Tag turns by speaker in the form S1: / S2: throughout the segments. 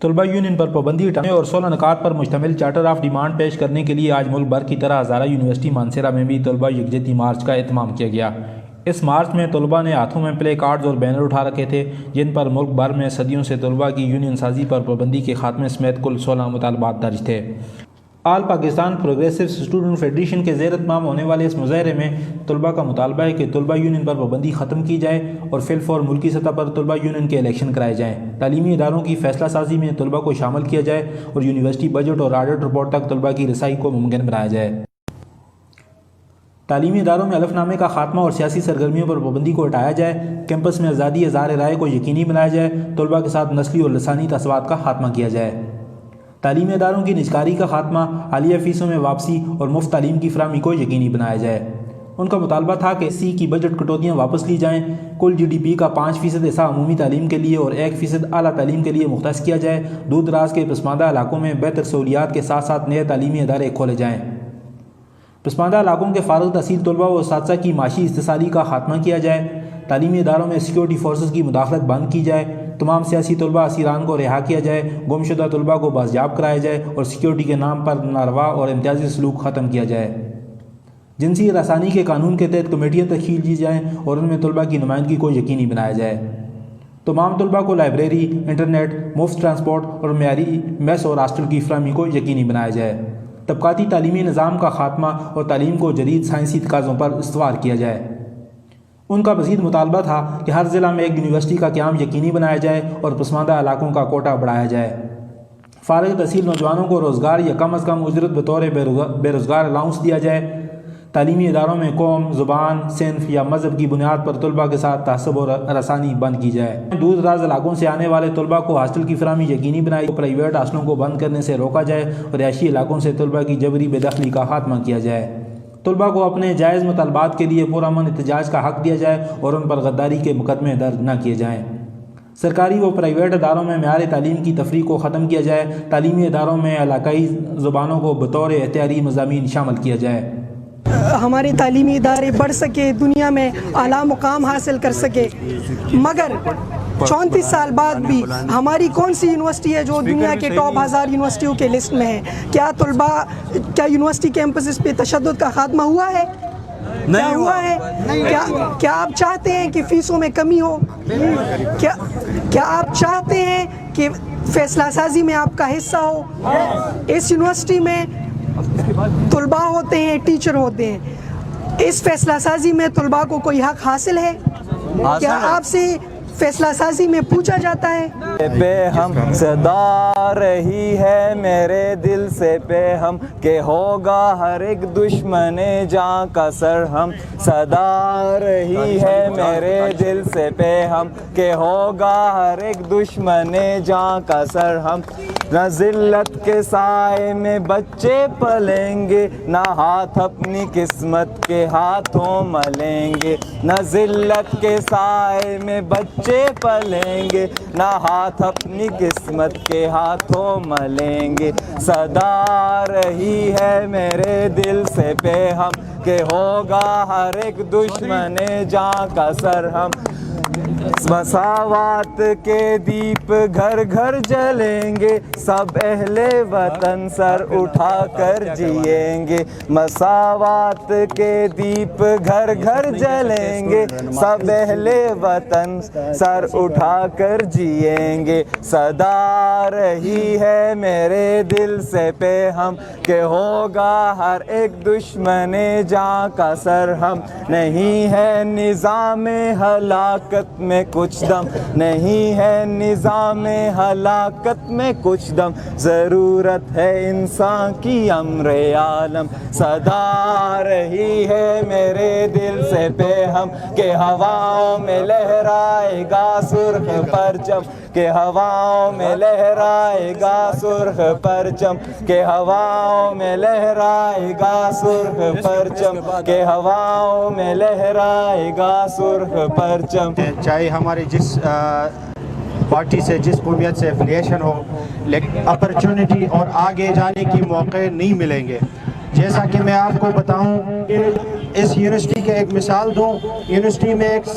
S1: طلبہ یونین پر پابندی ہٹانے اور 16 نکات پر مشتمل چارٹر آف ڈیمانڈ پیش کرنے کے لیے آج ملک بھر کی طرح ہزارہ یونیورسٹی مانسہرہ میں بھی طلبہ یکجہتی مارچ کا اہتمام کیا گیا۔ اس مارچ میں طلبہ نے ہاتھوں میں پلے کارڈز اور بینر اٹھا رکھے تھے جن پر ملک بھر میں صدیوں سے طلبہ کی یونین سازی پر پابندی کے خاتمے سمیت کل 16 مطالبات درج تھے۔ آل پاکستان پروگریسو اسٹوڈنٹ فیڈریشن کے زیر اہتمام ہونے والے اس مظاہرے میں طلبہ کا مطالبہ ہے کہ طلبہ یونین پر پابندی ختم کی جائے اور فی الفور ملکی سطح پر طلبہ یونین کے الیکشن کرائے جائیں، تعلیمی اداروں کی فیصلہ سازی میں طلبہ کو شامل کیا جائے اور یونیورسٹی بجٹ اور آڈٹ رپورٹ تک طلبہ کی رسائی کو ممکن بنایا جائے۔ تعلیمی اداروں میں حلف نامے کا خاتمہ اور سیاسی سرگرمیوں پر پابندی کو ہٹایا جائے، کیمپس میں آزادی اظہار رائے کو یقینی بنایا جائے، طلبہ کے ساتھ نسلی اور لسانی تعصبات کا خاتمہ کیا جائے۔ تعلیمی اداروں کی نجکاری کا خاتمہ، عالیہ فیسوں میں واپسی اور مفت تعلیم کی فراہمی کو یقینی بنایا جائے۔ ان کا مطالبہ تھا کہ سی کی بجٹ کٹوتیاں واپس لی جائیں، کل جی ڈی پی کا 5% حصہ عمومی تعلیم کے لیے اور 1% اعلیٰ تعلیم کے لیے مختص کیا جائے، دور دراز کے پسماندہ علاقوں میں بہتر سہولیات کے ساتھ ساتھ نئے تعلیمی ادارے کھولے جائیں، پسماندہ علاقوں کے فارغ التحصیل طلبہ و اساتذہ کی معاشی استحصالی کا خاتمہ کیا جائے، تعلیمی اداروں میں سیکورٹی فورسز کی مداخلت بند کی جائے، تمام سیاسی طلبہ اسیران کو رہا کیا جائے، گمشدہ طلبہ کو بازیاب کرایا جائے اور سیکورٹی کے نام پر ناروا اور امتیازی سلوک ختم کیا جائے، جنسی ہراسانی کے قانون کے تحت کمیٹیاں تشکیل دی جائیں اور ان میں طلبہ کی نمائندگی کو یقینی بنایا جائے، تمام طلبہ کو لائبریری، انٹرنیٹ، مفت ٹرانسپورٹ اور معیاری میس اور ہاسٹل کی فراہمی کو یقینی بنایا جائے، طبقاتی تعلیمی نظام کا خاتمہ اور تعلیم کو جدید سائنسی تقاضوں پر استوار کیا جائے۔ ان کا مزید مطالبہ تھا کہ ہر ضلع میں ایک یونیورسٹی کا قیام یقینی بنایا جائے اور پسماندہ علاقوں کا کوٹا بڑھایا جائے، فارغ تحصیل نوجوانوں کو روزگار یا کم از کم اجرت بطور بے روزگار الاؤنس دیا جائے، تعلیمی اداروں میں قوم، زبان، صنف یا مذہب کی بنیاد پر طلبہ کے ساتھ تعصب اور ہراسانی بند کی جائے، دور دراز علاقوں سے آنے والے طلبہ کو ہاسٹل کی فراہمی یقینی بنائی، پرائیویٹ ہاسٹلوں کو بند کرنے سے روکا جائے اور رہائشی علاقوں سے طلبہ کی جبری بے دخلی کا خاتمہ کیا جائے، طلبہ کو اپنے جائز مطالبات کے لیے پرامن احتجاج کا حق دیا جائے اور ان پر غداری کے مقدمے درج نہ کیے جائیں، سرکاری و پرائیویٹ اداروں میں معیار تعلیم کی تفریق کو ختم کیا جائے، تعلیمی اداروں میں علاقائی زبانوں کو بطور اختیاری مضامین شامل کیا جائے،
S2: ہمارے تعلیمی ادارے بڑھ سکے، دنیا میں اعلیٰ مقام حاصل کر سکے، مگر 34 سال بعد بھی ہماری کون سی یونیورسٹی ہے جو دنیا کے ٹاپ 1000 یونیورسٹیوں کے لسٹ میں ہے؟ کیا یونیورسٹی کیمپسز پہ تشدد کا خاتمہ ہوا ہے؟ کیا ہوا ہے؟ کیا آپ چاہتے ہیں کہ فیسوں میں کمی ہو؟ کیا آپ چاہتے ہیں کہ فیصلہ سازی میں آپ کا حصہ ہو؟ اس یونیورسٹی میں طلباء ہوتے ہیں، ٹیچر ہوتے ہیں، اس فیصلہ سازی میں طلباء کو کوئی حق حاصل ہے؟ کیا آپ سے فیصلہ سازی میں پوچھا جاتا ہے؟
S3: پہ ہم صدا رہی ہے میرے دل سے پہ ہم کہ ہوگا ہر ایک دشمن جاں کا سر ہم، صدا رہی ہے میرے دل سے پہ ہم کہ ہوگا ہر ایک دشمن جاں کا سر ہم، نہ ذلت کے سائے میں بچے پلیں گے، نہ ہاتھ اپنی قسمت کے ہاتھوں ملیں گے، نہ ذلت کے سائے میں بچے پلیں گے، نہ ہاتھ اپنی قسمت کے ہاتھوں ملیں گے، صدا رہی ہے میرے دل سے پہ ہم کہ ہوگا ہر ایک دشمن جاں کا سر ہم، مساوات کے دیپ گھر گھر جلیں گے، سب اہل وطن سر اٹھا کر جئیں گے، مساوات کے دیپ گھر گھر جلیں گے، سب اہل وطن سر اٹھا کر جئیں گے، صدا رہی ہے میرے دل سے پہ ہم کہ ہوگا ہر ایک دشمن جاں کا سر ہم، نہیں ہے نظام ہلاکت میں کچھ دم، نہیں ہے نظام ہلاکت میں کچھ دم، ضرورت ہے انسان کی امر عالم، صدا رہی ہے میرے دل سے پہ ہم کہ ہواؤں میں لہرائے گا سرخ پرچم، کہ ہواؤں میں لہرائے گا سرخ پرچم، کہ ہواؤں میں لہرائے گا سرخ پرچم، کہ ہواؤں میں لہرائے گا سرخ پرچم،
S4: چاہے ہمارے جس پارٹی سے جس قومیت سے افیلیشن ہو، لیکن اپرچونٹی اور آگے جانے کی موقع نہیں ملیں گے۔ جیسا کہ میں آپ کو بتاؤں، اس یونیورسٹی کے ایک مثال دوں، یونیورسٹی میں ایک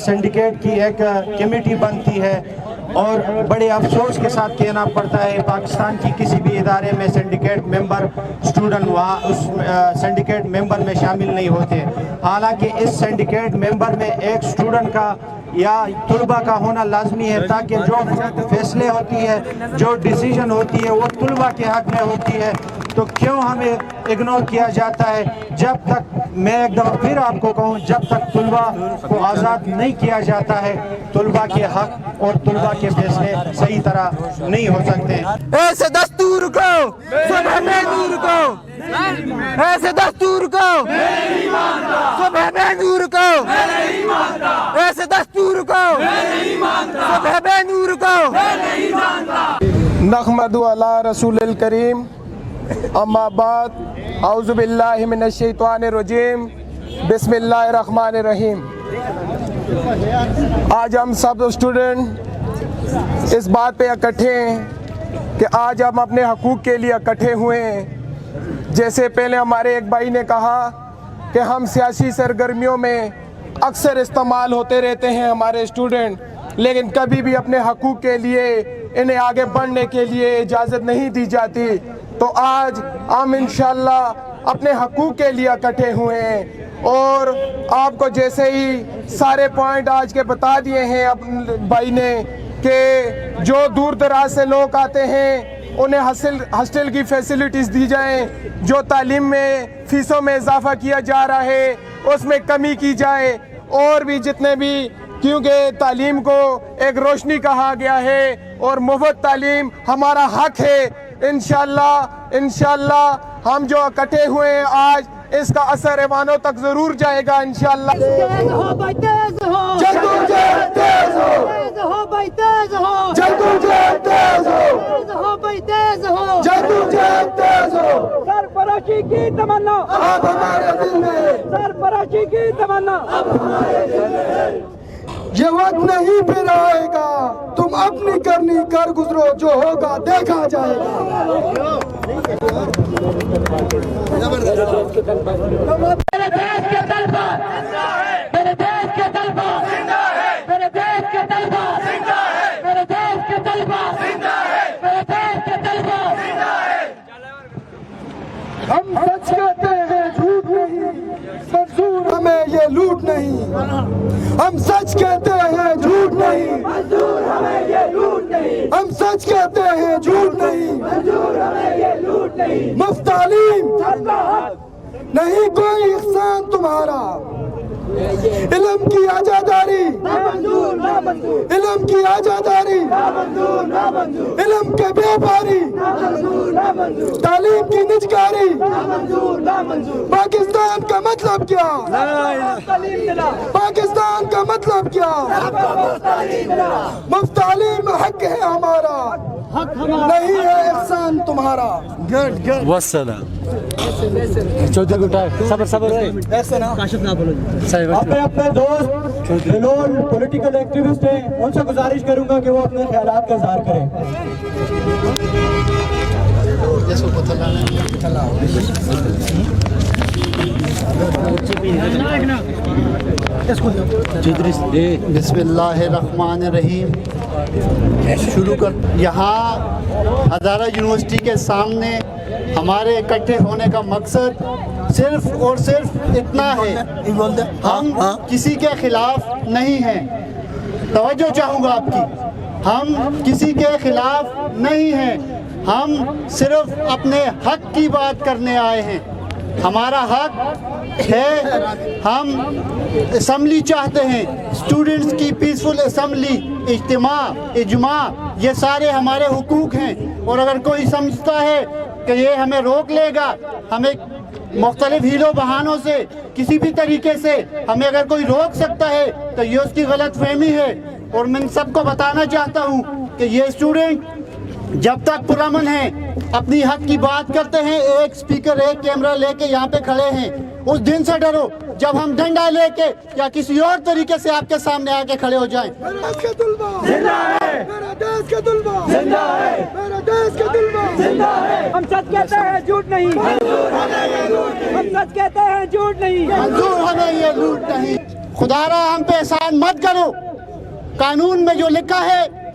S4: سنڈیکیٹ کی ایک کمیٹی بنتی ہے، اور بڑے افسوس کے ساتھ کہنا پڑتا ہے پاکستان کی کسی بھی ادارے میں سنڈیکیٹ ممبر اسٹوڈنٹ وہاں اس سنڈیکیٹ ممبر میں شامل نہیں ہوتے، حالانکہ اس سنڈیکیٹ ممبر میں ایک اسٹوڈنٹ کا یا طلبہ کا ہونا لازمی ہے، تاکہ جو فیصلے ہوتی ہے، جو ڈیسیژن ہوتی ہے وہ طلبہ کے حق میں ہوتی ہے۔ تو کیوں ہمیں اگنور کیا جاتا ہے؟ جب تک، میں ایک دفعہ پھر آپ کو کہوں، جب تک طلبہ کو آزاد نہیں کیا جاتا ہے، طلبہ کے حق اور طلبہ کے فیصلے صحیح طرح نہیں ہو سکتے۔
S3: ایسے دستور کو صبح میں نور کو، ایسے دستور کو صبح میں نور کو، ایسے دستور کو صبح میں نور کو۔
S5: نحمد علی رسول الکریم، اما بعد، اعوذ باللہ من الشیطان الرجیم، بسم اللہ الرحمن الرحیم۔ آج ہم سب اسٹوڈنٹ اس بات پہ اکٹھے ہیں کہ آج ہم اپنے حقوق کے لیے اکٹھے ہوئے ہیں۔ جیسے پہلے ہمارے ایک بھائی نے کہا کہ ہم سیاسی سرگرمیوں میں اکثر استعمال ہوتے رہتے ہیں ہمارے اسٹوڈنٹ، لیکن کبھی بھی اپنے حقوق کے لیے انہیں آگے بڑھنے کے لیے اجازت نہیں دی جاتی۔ تو آج ہم انشاءاللہ اپنے حقوق کے لیے اکٹھے ہوئے ہیں، اور آپ کو جیسے ہی سارے پوائنٹ آج کے بتا دیے ہیں بھائی نے کہ جو دور دراز سے لوگ آتے ہیں انہیں ہاسٹل کی فیسلٹیز دی جائیں، جو تعلیم میں فیسوں میں اضافہ کیا جا رہا ہے اس میں کمی کی جائے، اور بھی جتنے بھی، کیونکہ تعلیم کو ایک روشنی کہا گیا ہے اور مفت تعلیم ہمارا حق ہے۔ انشاءاللہ ہم جو اکٹھے ہوئے ہیں آج، اس کا اثر ایوانوں تک ضرور جائے گا انشاءاللہ۔
S6: تیز ہو بھائی، تیز ہو،
S5: جدوجہد تیز ہو،
S6: تیز ہو بھائی، تیز ہو،
S5: جدوجہد تیز ہو،
S6: تیز ہو بھائی، تیز ہو،
S5: جدوجہد تیز ہو۔
S6: سرفراشی کی تمنا
S5: اب ہمارے دل میں،
S6: سرفراشی کی تمنا
S5: یہ وقت نہیں پھر آئے گا، تم اپنی کرنی کر گزرو، جو ہوگا دیکھا جائے گا۔
S6: میرے دیش کے طلبہ، میرے دیش کے طلبہ، میرے دیش کے طلبہ، میرے دیش کے طلبہ، میرے دیش کے طلبہ۔
S5: ہم سچ کہتے ہیں جھوٹ نہیں، منظور ہمیں یہ لوٹ نہیں۔ ہم سچ کہتے ہیں جھوٹ نہیں،
S6: منظور ہمیں یہ لوٹ نہیں،
S5: ہم سچ کہتے ہیں جھوٹ نہیں۔
S6: منظور ہمیں یہ لوٹ نہیں۔
S5: مفت تعلیم
S6: سب کا حق،
S5: نہیں کوئی احسان تمہارا، علم کی آجاداری،
S6: نہ منظور، نہ منظور،
S5: علم کی آجاداری،
S6: نہ منظور، نہ منظور،
S5: علم کے بیپاری،
S6: نہ منظور، نہ منظور،
S5: تعلیم کی نجکاری۔
S6: نہ منظور، نہ منظور۔
S5: پاکستان کا مطلب کیا؟
S6: تعلیم دلا،
S5: پاکستان کا مطلب کیا؟
S6: تعلیم دلا،
S5: مفت تعلیم حق ہے ہمارا، نہیں ہے احسان تمہارا۔
S7: اپنے اپنے دوست جو لوگ پولیٹیکل ایکٹیوسٹ ہیں ان سے گزارش کروں گا کہ وہ اپنے خیالات کا اظہار کریں۔
S8: بسم اللہ الرحمن الرحیم۔ شروع کر، یہاں ہزارہ یونیورسٹی کے سامنے ہمارے اکٹھے ہونے کا مقصد صرف اور صرف اتنا ہے، ہم کسی کے خلاف نہیں ہیں۔ توجہ چاہوں گا آپ کی، ہم کسی کے خلاف نہیں ہیں، ہم صرف اپنے حق کی بات کرنے آئے ہیں۔ ہمارا حق ہے، ہم اسمبلی چاہتے ہیں، اسٹوڈنٹس کی پیسفل اسمبلی، اجماع، یہ سارے ہمارے حقوق ہیں۔ اور اگر کوئی سمجھتا ہے کہ یہ ہمیں روک لے گا، ہمیں مختلف ہیلوں بہانوں سے کسی بھی طریقے سے ہمیں اگر کوئی روک سکتا ہے تو یہ اس کی غلط فہمی ہے۔ اور میں سب کو بتانا چاہتا ہوں کہ یہ اسٹوڈنٹ جب تک پرامن ہیں، اپنی حق کی بات کرتے ہیں، ایک سپیکر ایک کیمرہ لے کے یہاں پہ کھڑے ہیں، اس دن سے ڈرو جب ہم ڈنڈا لے کے یا کسی اور طریقے سے آپ کے سامنے آ کے کھڑے ہو جائیں۔
S5: میرا دیش کے طلبہ زندہ ہے، میرا دیش کے طلبہ زندہ ہے، میرا دیش کے طلبہ زندہ ہے۔
S6: ہم سچ کہتے ہیں جھوٹ نہیں، ہم سچ کہتے ہیں جھوٹ نہیں،
S8: منظور ہمیں یہ لوٹ نہیں۔ خدا را ہم پہ احسان مت کرو، قانون میں جو لکھا ہے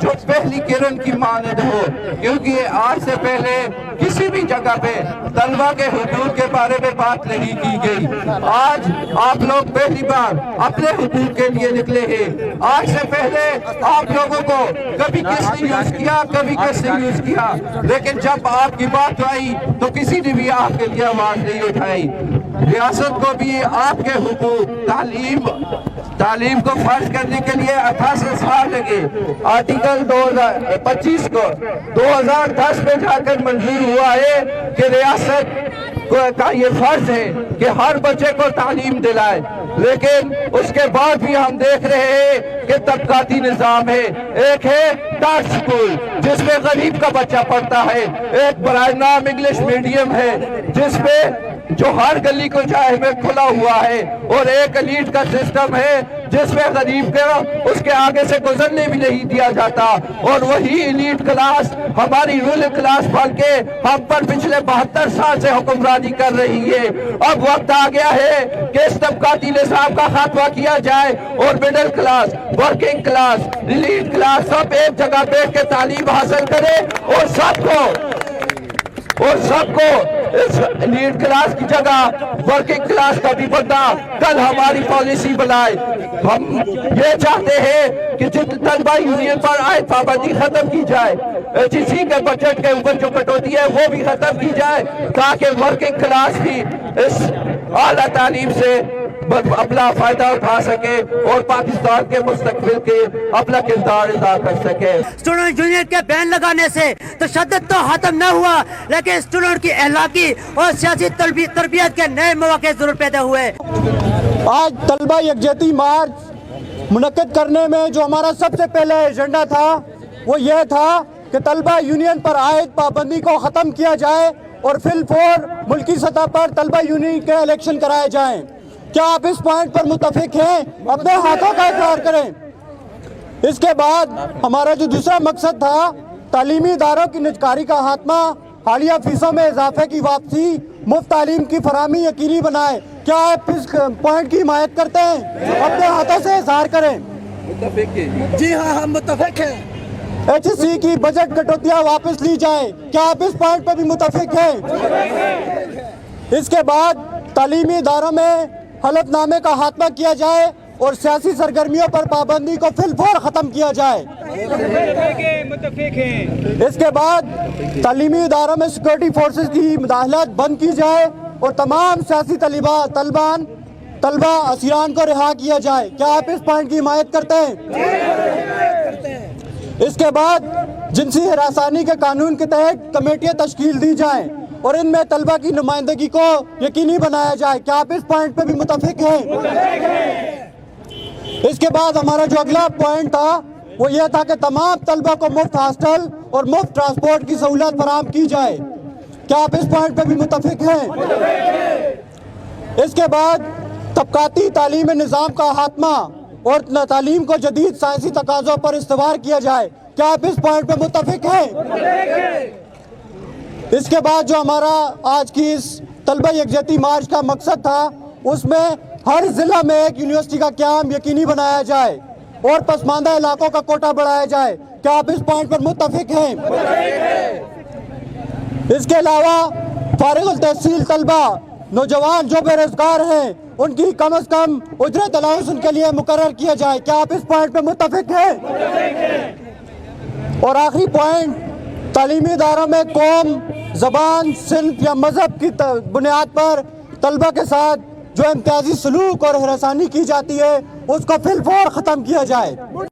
S9: جو پہلی کرن کی مانند ہو، کیونکہ آج سے پہلے کسی بھی جگہ پہ طلبہ کے حقوق کے بارے میں بات نہیں کی گئی۔ آج آپ لوگ پہلی بار اپنے حقوق کے لیے نکلے ہیں۔ آج سے پہلے آپ لوگوں کو کبھی کس نے یوز کیا، کبھی کس نے یوز کیا، لیکن جب آپ کی بات آئی تو کسی نے بھی آپ کے لیے آواز نہیں اٹھائی۔ ریاست کو بھی آپ کے حقوق تعلیم کو فرض کرنے کے لیے 88 سال لگے۔ آرٹیکل 2025 کو 2010 میں جا کر منظور ہوا ہے کہ ریاست کا یہ فرض ہے کہ ہر بچے کو تعلیم دلائے، لیکن اس کے بعد بھی ہم دیکھ رہے ہیں کہ طبقاتی نظام ہے۔ ایک ہے ٹاٹ سکول جس میں غریب کا بچہ پڑھتا ہے، ایک برائے نام انگلش میڈیم ہے جس میں جو ہر گلی کو چاہے میں کھلا ہوا ہے، اور ایک ایلیٹ کا سسٹم ہے جس میں غریب کو اس کے آگے سے گزرنے بھی نہیں دیا جاتا، اور وہی ایلیٹ کلاس ہماری رولنگ کلاس بن کے ہم پر پچھلے 72 سال سے حکمرانی کر رہی ہے۔ اب وقت آ گیا ہے کہ اس طبقاتی نظام کا خاتمہ کیا جائے اور middle class, working class, elite class سب ایک جگہ بیٹھ کے تعلیم حاصل کرے، اور سب کو اس ایلیٹ کلاس کی جگہ ورکنگ کلاس کا بھی بندہ کل ہماری پالیسی بنائے۔ ہم یہ چاہتے ہیں کہ جن طلبہ یونین پر عائد پابندی ختم کی جائے، جسی کے بجٹ کے اوپر جو کٹوتی ہے وہ بھی ختم کی جائے، تاکہ ورکنگ کلاس بھی اس اعلیٰ تعلیم سے اپنا فائدہ اٹھا سکے اور پاکستان کے مستقبل کے اپنا کردار ادا کر سکے۔
S10: اسٹوڈنٹ یونین کے بین لگانے سے تشدد تو ختم نہ ہوا، لیکن اسٹوڈنٹ کی اخلاقی اور سیاسی تربیت کے نئے مواقع ضرور پیدا ہوئے۔
S7: آج طلبہ یکجہتی مارچ منعقد کرنے میں جو ہمارا سب سے پہلا ایجنڈا تھا وہ یہ تھا کہ طلبہ یونین پر عائد پابندی کو ختم کیا جائے اور فی الفور ملکی سطح پر طلبہ یونین کے الیکشن کرائے جائیں۔ کیا آپ اس پوائنٹ پر متفق ہیں؟ اپنے ہاتھوں کا اقرار کریں۔ اس کے بعد ہمارا جو دوسرا مقصد تھا تعلیمی اداروں کی نجکاری کا خاتمہ، حالیہ فیسوں میں اضافے کی واپسی، مفت تعلیم کی فراہمی یقینی بنائے۔ کیا آپ اس پوائنٹ کی حمایت کرتے ہیں؟ اپنے ہاتھوں سے اظہار کریں۔
S11: جی ہاں، ہم متفق ہیں۔
S7: ایچ ایس سی کی بجٹ کٹوتیاں واپس لی جائیں۔ کیا آپ اس پوائنٹ پر بھی متفق ہیں؟ اس کے بعد تعلیمی اداروں میں حلف نامے کا خاتمہ کیا جائے اور سیاسی سرگرمیوں پر پابندی کو فی الفور ختم کیا جائے۔ اس کے بعد تعلیمی اداروں میں سیکورٹی فورسز کی مداخلت بند کی جائے اور تمام سیاسی طلبہ اسیران کو رہا کیا جائے۔ کیا آپ اس پوائنٹ کی حمایت کرتے ہیں؟ اس کے بعد جنسی ہراسانی کے قانون کے تحت کمیٹیاں تشکیل دی جائیں اور ان میں طلبہ کی نمائندگی کو یقینی بنایا جائے۔ کیا آپ اس پوائنٹ پہ بھی متفق ہیں؟ اس کے بعد ہمارا جو اگلا پوائنٹ تھا وہ یہ تھا کہ تمام طلبہ کو مفت ہاسٹل اور مفت ٹرانسپورٹ کی سہولت فراہم کی جائے۔ کیا آپ اس پوائنٹ پہ بھی متفق ہیں؟ اس کے بعد طبقاتی تعلیم نظام کا خاتمہ اور تعلیم کو جدید سائنسی تقاضوں پر استوار کیا جائے۔ کیا آپ اس پوائنٹ پہ متفق ہیں؟ اس کے بعد جو ہمارا آج کی اس طلبہ یکجہتی مارچ کا مقصد تھا اس میں ہر ضلع میں ایک یونیورسٹی کا قیام یقینی بنایا جائے اور پسماندہ علاقوں کا کوٹا بڑھایا جائے۔ کیا آپ اس پوائنٹ پر متفق ہیں؟ اس کے علاوہ فارغ التحصیل طلبہ، نوجوان جو بے روزگار ہیں، ان کی کم از کم اجرت الاؤنس ان کے لیے مقرر کیا جائے۔ کیا آپ اس پوائنٹ پہ متفق ہیں؟ اور آخری پوائنٹ، تعلیمی اداروں میں قوم، زبان، صنف یا مذہب کی بنیاد پر طلبہ کے ساتھ جو امتیازی سلوک اور ہراسانی کی جاتی ہے اس کو فی الفور ختم کیا جائے۔